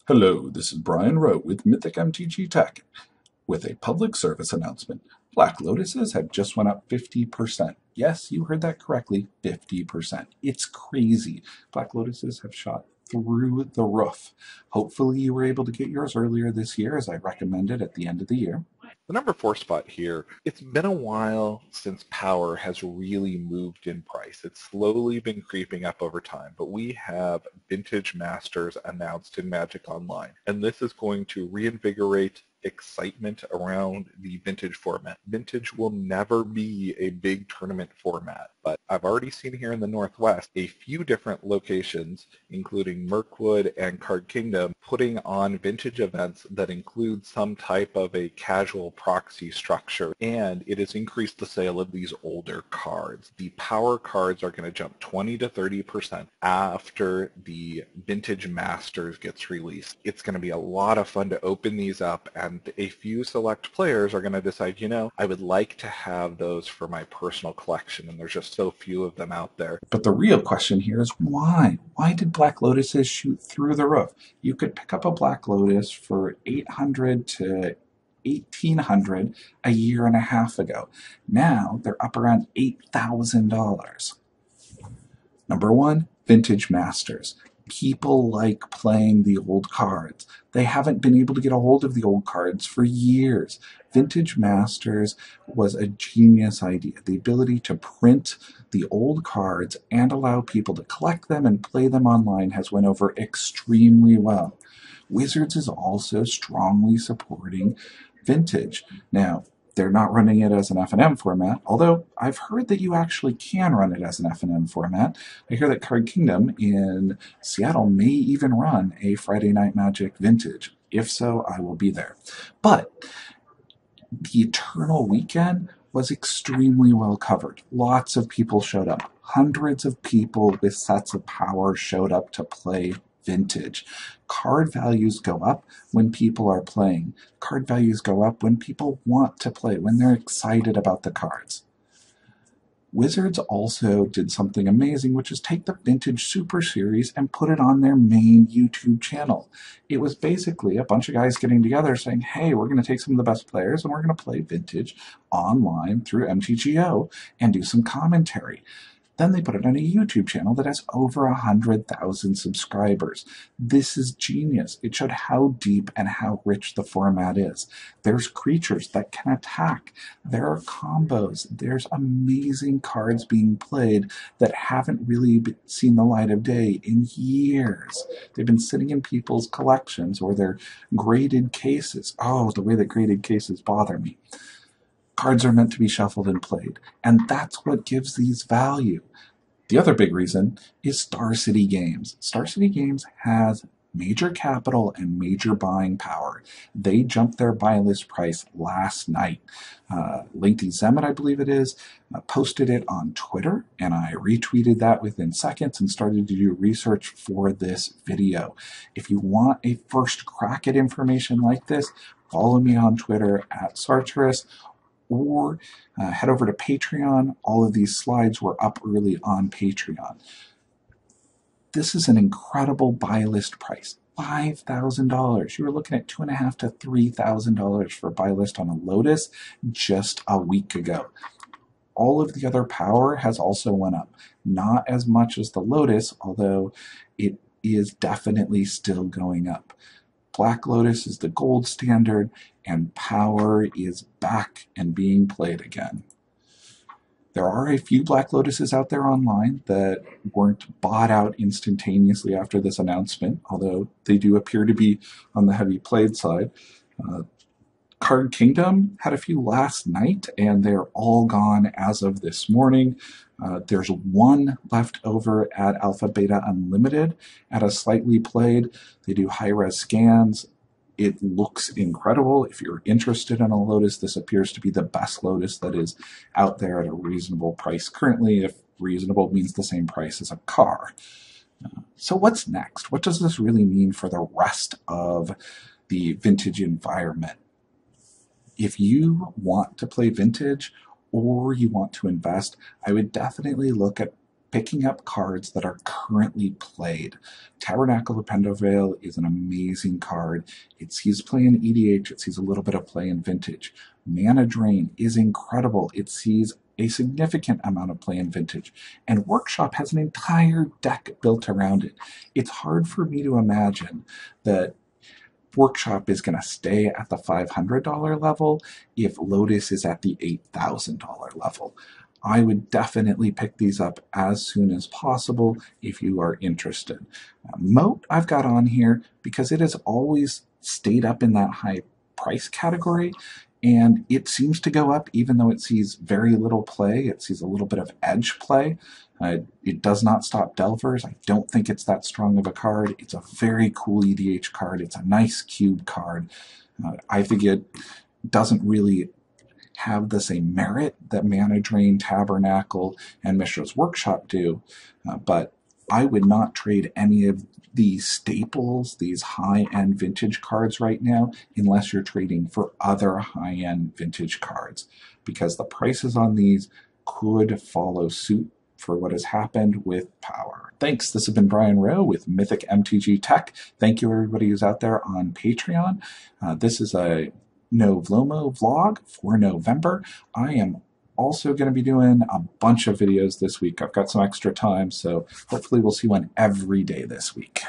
Hello, this is Brian Rowe with Mythic MTG Tech with a public service announcement. Black Lotuses have just went up 50%. Yes, you heard that correctly, 50%. It's crazy. Black Lotuses have shot through the roof. Hopefully you were able to get yours earlier this year, as I recommended at the end of the year. The number 4 spot here, it's been a while since power has really moved in price. It's slowly been creeping up over time, but we have Vintage Masters announced in Magic Online, and this is going to reinvigorate excitement around the Vintage format. Vintage will never be a big tournament format, but I've already seen here in the Northwest a few different locations, including Mirkwood and Card Kingdom, putting on Vintage events that include some type of a casual proxy structure, and it has increased the sale of these older cards. The power cards are going to jump 20 to 30% after the Vintage Masters gets released. It's going to be a lot of fun to open these up, and a few select players are going to decide, I would like to have those for my personal collection, and there's just so few of them out there. But the real question here is why? Why did Black Lotuses shoot through the roof? You could pick up a Black Lotus for $800 to $1,800 a year and a half ago. Now they're up around $8,000. Number one, Vintage Masters. People like playing the old cards. They haven't been able to get a hold of the old cards for years. Vintage Masters was a genius idea. The ability to print the old cards and allow people to collect them and play them online has went over extremely well. Wizards is also strongly supporting Vintage. Now, they're not running it as an F&M format, although I've heard that you actually can run it as an F&M format. I hear that Card Kingdom in Seattle may even run a Friday Night Magic Vintage. If so, I will be there. But the Eternal Weekend was extremely well covered. Lots of people showed up. Hundreds of people with sets of power showed up to play Vintage. Card values go up when people are playing. Card values go up when people want to play, when they're excited about the cards. Wizards also did something amazing, which is take the Vintage Super Series and put it on their main YouTube channel. It was basically a bunch of guys getting together saying, hey, we're going to take some of the best players and we're going to play Vintage online through MTGO and do some commentary. Then they put it on a YouTube channel that has over 100,000 subscribers. This is genius. It showed how deep and how rich the format is. There's creatures that can attack. There are combos. There's amazing cards being played that haven't really seen the light of day in years. They've been sitting in people's collections or their graded cases. Oh, the way that graded cases bother me. Cards are meant to be shuffled and played, and that's what gives these value. The other big reason is Star City Games. Star City Games has major capital and major buying power. They jumped their buy list price last night. Lengthy Zemet, I believe it is, posted it on Twitter, and I retweeted that within seconds and started to do research for this video. If you want a first crack at information like this, follow me on Twitter at Sartorus, or head over to Patreon. All of these slides were up early on Patreon. This is an incredible buy list price. $5,000. You were looking at $2,500 to $3,000 for a buy list on a Lotus just a week ago. All of the other power has also went up. Not as much as the Lotus, although it is definitely still going up. Black Lotus is the gold standard, and power is back and being played again. There are a few Black Lotuses out there online that weren't bought out instantaneously after this announcement, although they do appear to be on the heavy played side. Card Kingdom had a few last night, and they're all gone as of this morning. There's one left over at Alpha Beta Unlimited at a slightly played. They do high-res scans. It looks incredible. If you're interested in a Lotus, this appears to be the best Lotus that is out there at a reasonable price currently, if reasonable means the same price as a car. So what's next? What does this really mean for the rest of the Vintage environment? If you want to play Vintage or you want to invest, I would definitely look at picking up cards that are currently played. Tabernacle of Pendervale is an amazing card. It sees play in EDH, it sees a little bit of play in Vintage. Mana Drain is incredible. It sees a significant amount of play in Vintage. And Workshop has an entire deck built around it. It's hard for me to imagine that Workshop is going to stay at the $500 level if Lotus is at the $8,000 level. I would definitely pick these up as soon as possible if you are interested. Moat I've got on here because it has always stayed up in that high price category, and it seems to go up even though it sees very little play. It sees a little bit of edge play. It does not stop Delvers. I don't think it's that strong of a card. It's a very cool EDH card. It's a nice cube card. I think it doesn't really have the same merit that Mana Drain, Tabernacle, and Mishra's Workshop do, but I would not trade any of these staples, these high-end Vintage cards right now, unless you're trading for other high-end Vintage cards, because the prices on these could follow suit for what has happened with Power. Thanks. This has been Brian Rowe with Mythic MTG Tech. Thank you, everybody who's out there on Patreon. This is a No Vlomo vlog for November. I am also going to be doing a bunch of videos this week. I've got some extra time, so hopefully we'll see one every day this week.